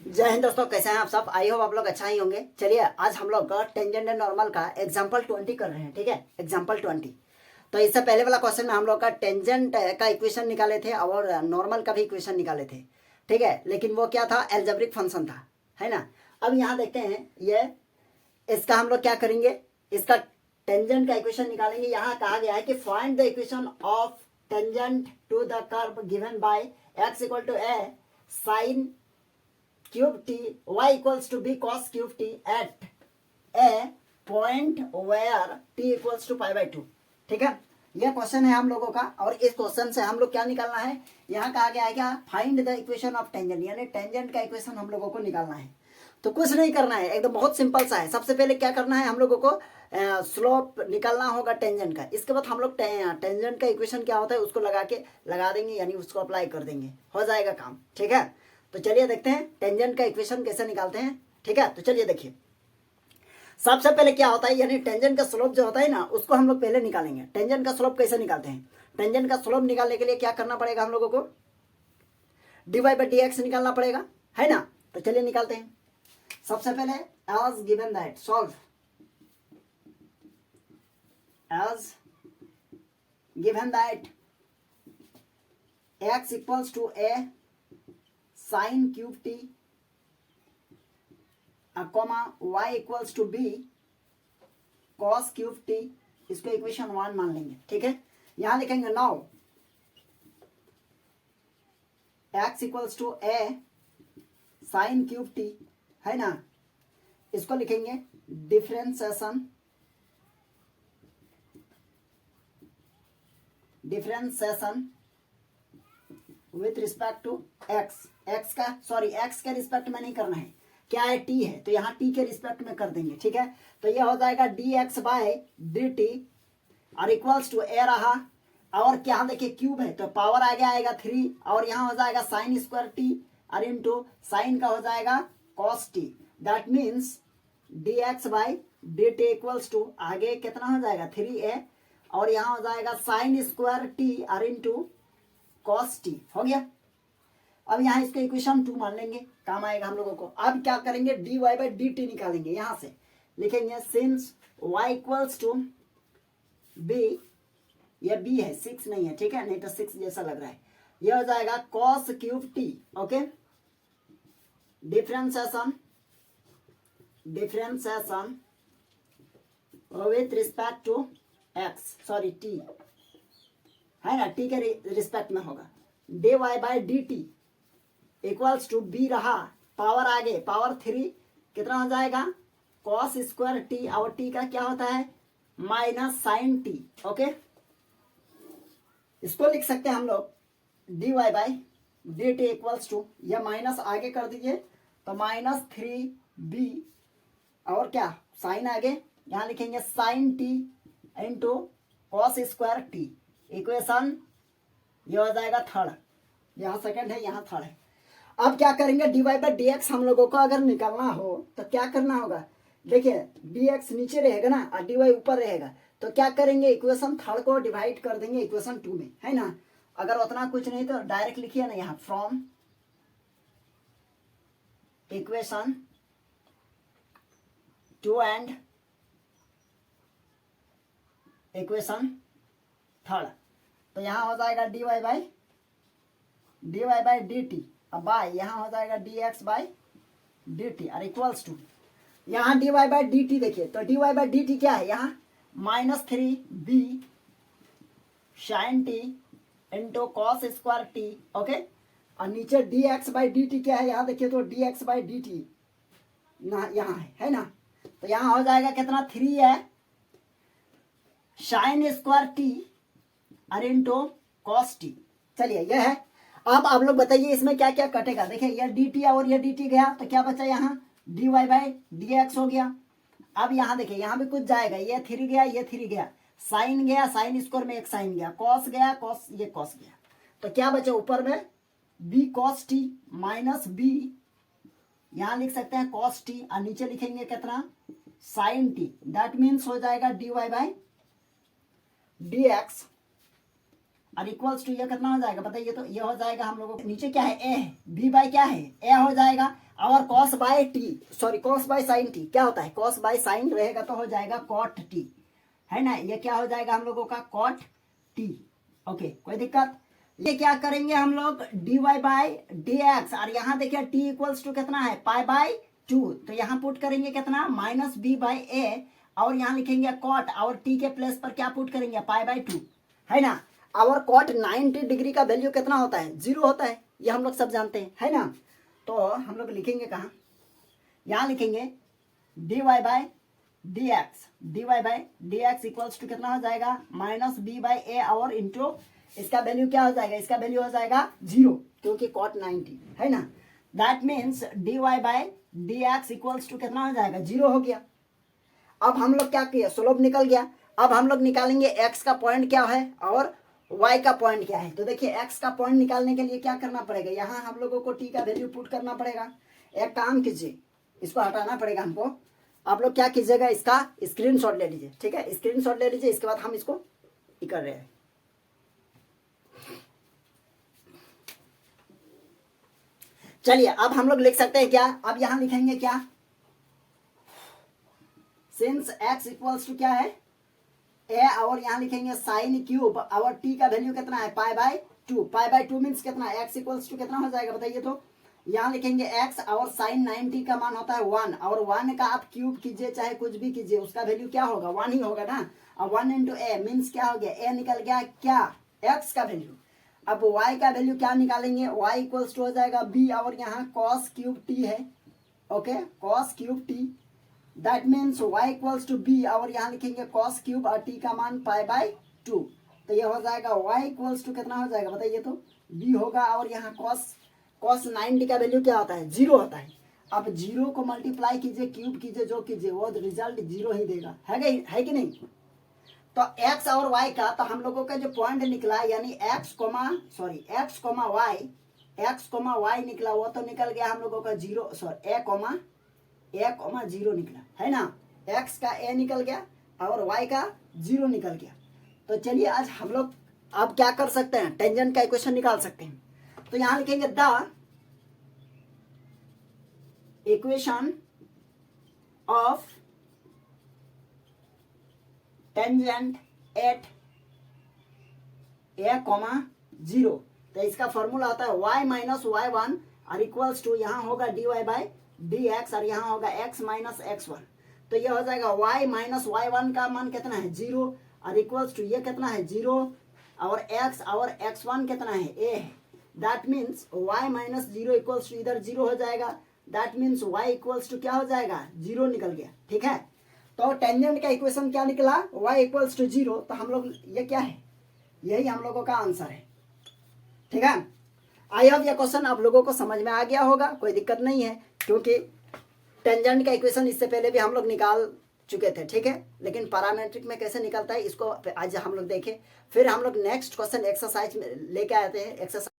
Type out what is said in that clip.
जय हिंद दोस्तों, कैसे हैं आप सब। आई होप आप लोग अच्छा ही होंगे। चलिए आज हम लोग टेंजेंट एंड नॉर्मल का एग्जांपल 20 कर रहे हैं। ठीक है, एग्जांपल 20। तो इससे पहले वाला क्वेश्चन में हम लोग का टेंजेंट का इक्वेशन निकाले थे और नॉर्मल का भी इक्वेशन निकाले थे। ठीक है, लेकिन वो क्या था, एल्जेब्रिक फंक्शन था, है ना। अब यहाँ देखते हैं, ये इसका हम लोग क्या करेंगे, इसका टेंजेंट का इक्वेशन निकालेंगे। यहाँ कहा गया है कि find the equation of tangent to the curve given by x equal to a sine cube t y equals to b cos cube t at a point where t equals to pi by 2। ठीक है, यह question है हम लोगों का। और इस question से हम लोग क्या निकालना है, यहाँ कहा गया है क्या, find the equation of tangent, यानी टेंजेंट का इक्वेशन हम लोगों को निकालना है। तो कुछ नहीं करना है, एकदम बहुत सिंपल सा है। सबसे पहले क्या करना है, हम लोगों को स्लोप निकालना होगा टेंजेंट का। इसके बाद हम लोग टेंजेंट का इक्वेशन क्या होता है उसको लगा देंगे, यानी उसको अप्लाई कर देंगे, हो जाएगा काम। ठीक है, तो चलिए देखते हैं टेंजेंट का इक्वेशन कैसे निकालते हैं। ठीक है, तो चलिए देखिए, सबसे पहले क्या होता है, यानी टेंजेंट का स्लोप जो होता है ना, उसको हम लोग पहले निकालेंगे। टेंजेंट का स्लोप कैसे निकालते हैं, टेंजेंट का स्लोप निकालने के लिए क्या करना पड़ेगा, हम लोगों को dy बाई dx निकालना पड़ेगा, है ना। तो चलिए निकालते हैं। सबसे पहले as given that solve as given that x equals to a sin cube t comma y equals to b cos cube t, इसको इक्वेशन 1 मान लेंगे। ठीक है, यहां लिखेंगे now x equals to a sin cube t, है ना। इसको लिखेंगे differentiation with respect to x के रिस्पेक्ट में नहीं करना है, क्या है, टी है, तो यहाँ टी के रिस्पेक्ट में कर देंगे। ठीक है, तो ये हो जाएगा d x by d t और इक्वल्स टू ए रहा, और क्या देखिए क्यूब है तो पावर आगे आएगा 3, और यहाँ हो जाएगा साइन स्क्वायर टी और इंटू साइन का हो जाएगा cos t. That means d x by d t equals to आगे कितना हो जाएगा 3a, और यहाँ हो जाएगा साइन स्क्वायर टी और इंटू कॉस टी, हो गया। अब यहाँ इसको इक्वेशन 2 मान लेंगे, काम आएगा हम लोगों को। अब क्या करेंगे, d y by d t निकालेंगे। यहाँ से लिखेंगे since y equals to b, ये b है 6 नहीं है, ठीक है, नहीं तो 6 जैसा लग रहा है। ये हो जाएगा cos cube t, okay, differentiation with respect to x, sorry t, है ना, t के रिस्पेक्ट में होगा। D y by d t equals to b रहा, पावर आगे पावर 3, कितना हो जाएगा कॉस स्क्वायर टी, और टी का क्या होता है माइनस साइन टी, ओके। इसको लिख सकते हैं हम लोग d y by d t equals to, यह माइनस आगे कर दीजिए तो माइनस 3b, और क्या साइन आगे, यहाँ लिखेंगे sine t into cos square t, equation ये हो जाएगा थर्ड, यहाँ सेकंड है यहाँ थर्ड है। अब क्या करेंगे, d y by d x हम लोगों को अगर निकालना हो तो क्या करना होगा, देखिए डी एक्स नीचे रहेगा ना और डी वाई ऊपर रहेगा, तो क्या करेंगे, इक्वेशन थर्ड को डिवाइड कर देंगे इक्वेशन 2 में, है ना। अगर उतना कुछ नहीं तो डायरेक्ट लिखिए ना, यहाँ from equation 2 and equation third, तो यहाँ हो जाएगा d y by d t, अब बाय यहाँ हो जाएगा d x by d t और इक्वल्स टू यहाँ d y by d t, देखिए तो d y by d t क्या है, यहाँ -3b sine t into cos square t, okay, और नीचे d x by d t क्या है, यहाँ देखिए तो d x by d T यहाँ है ना, तो यहाँ हो जाएगा कितना 3 है साइन स्क्वायर टी और इंटू कॉस टी। चलिए यह है। अब आप लोग बताइए इसमें क्या क्या कटेगा, देखिए यह डी टी और यह डी टी गया, तो क्या बचा यहाँ d y by d x हो गया। अब यहाँ देखिए यहाँ भी कुछ जाएगा, ये 3 गया, ये 3 गया, साइन गया, साइन स्क्वायर में एक साइन गया, कॉस गया, कॉस ये कॉस गया, तो क्या बचा ऊपर में b cos t minus b, यहाँ लिख सकते हैं कॉस टी, और नीचे लिखेंगे कितना साइन टी। दैट मीन्स हो जाएगा d y by d x और इक्वल्स टू ये कितना हो जाएगा बताइए, तो ये हो जाएगा हम लोगों को नीचे क्या है ए है, बी बाई क्या है ए हो जाएगा, और cos bye T, sorry cos by sine T क्या होता है, कॉस बाय साइन रहेगा तो हो जाएगा कॉट टी, है ना, ये क्या हो जाएगा हम लोगों का कॉट टी। ओके, कोई दिक्कत। ये क्या करेंगे हम लोग, d y by d x, और यहाँ देखिए टी इक्वल्स टू कितना है, पाई बाय 2, तो यहाँ पुट करेंगे कितना, माइनस बी बाय ए, और यहाँ लिखेंगे कॉट, और टी के प्लेस पर क्या पुट करेंगे, पाई बाय 2, है ना। और कॉट 90 डिग्री का वैल्यू कितना होता है, 0 होता है, ये हम लोग सब जानते हैं, है ना। तो हम लोग लिखेंगे कहाँ, यहाँ लिखेंगे d y by d x, d y by d x equals to कितना हो जाएगा, माइनस बी बाय ए, और इंटू इसका वैल्यू क्या हो जाएगा, इसका वैल्यू हो जाएगा 0, क्योंकि कॉट 90, है ना। That means d y by d x equals to कितना हो जाएगा, 0 हो गया। अब हम लोग क्या किया, स्लोप निकल गया। अब हम लोग निकालेंगे एक्स का पॉइंट क्या है और वाई का पॉइंट क्या है। तो देखिए एक्स का पॉइंट निकालने के लिए क्या करना पड़ेगा, यहाँ हम लोगों को टी का वैल्यू पुट करना पड़ेगा। एक काम कीजिए, इसको हटाना पड़ेगा हमको। आप लोग क्या कीजिएगा, इसका स्क्रीनशॉट ले लीजिए, ठीक है, स्क्रीनशॉट ले लीजिए। इसके बाद हम इसको कर रहे हैं। चलिए अब हम लोग लिख सकते हैं क्या, अब यहां लिखेंगे क्या, सिंस x इक्वल्स टू क्या है ए, और यहां लिखेंगे साइन क्यूब, और t का वैल्यू कितना है, pi by 2, pi by 2 means कितना, x इक्वल्स टू कितना हो जाएगा बताइए। तो यहाँ लिखेंगे x, और साइन 90 का मान होता है 1, और 1 का आप क्यूब कीजिए चाहे कुछ भी कीजिए, उसका वैल्यू क्या होगा, 1 ही होगा ना। और 1 इंटू ए मीन्स क्या हो गया, ए निकल गया क्या, x का वैल्यू। अब y का वैल्यू क्या निकालेंगे, y इक्वल्स टू हो जाएगा b, और यहाँ cos क्यूब t है, okay, cos cube t, that means y equals to b, और यहाँ लिखेंगे cos क्यूब, और t का मान पाई बाय 2, तो ये हो जाएगा y इक्वल्स टू कितना हो जाएगा बताइए। तो b होगा, और यहाँ cos 90 का वैल्यू क्या होता है, 0 होता है। अब 0 को मल्टीप्लाई कीजिए, क्यूब कीजिए, जो कीजिए वो रिजल्ट 0 ही देगा, है कि नहीं। तो x और y का, तो हम लोगों का जो पॉइंट निकला, यानी x कोमा y निकला, वो तो निकल गया हम लोगों का 0, सॉरी a कोमा 0 निकला, है ना। x का a निकल गया और y का 0 निकल गया। तो चलिए आज हम लोग अब क्या कर सकते हैं, टेंजेंट का इक्वेशन निकाल सकते हैं। तो यहां लिखेंगे the equation of tangent at a, 0, तो इसका फॉर्मूला होता है y माइनस y1 और इक्वल्स टू, यहाँ होगा dy बाय dx, और यहाँ होगा x माइनस x1। तो ये हो जाएगा y माइनस y1 का मान कितना है, 0, और इक्वल्स टू ये कितना है 0, और x और x1 कितना है, a है। That means y minus 0 equals to इधर 0 हो जाएगा, that means y equals to क्या हो जाएगा, 0 निकल गया, ठीक है। तो टेंजेंट का इक्वेशन क्या निकला, y इक्वल्स टू 0, तो हम लोग ये क्या है, यही हम लोगों का आंसर है, ठीक है। आई होप ये क्वेश्चन आप लोगों को समझ में आ गया होगा, कोई दिक्कत नहीं है, क्योंकि टेंजेंट का इक्वेशन इससे पहले भी हम लोग निकाल चुके थे, ठीक है। लेकिन पैरामेट्रिक में कैसे निकलता है इसको आज हम लोग देखें। फिर हम लोग नेक्स्ट क्वेश्चन एक्सरसाइज में लेके आते हैं। एक्सरसाइज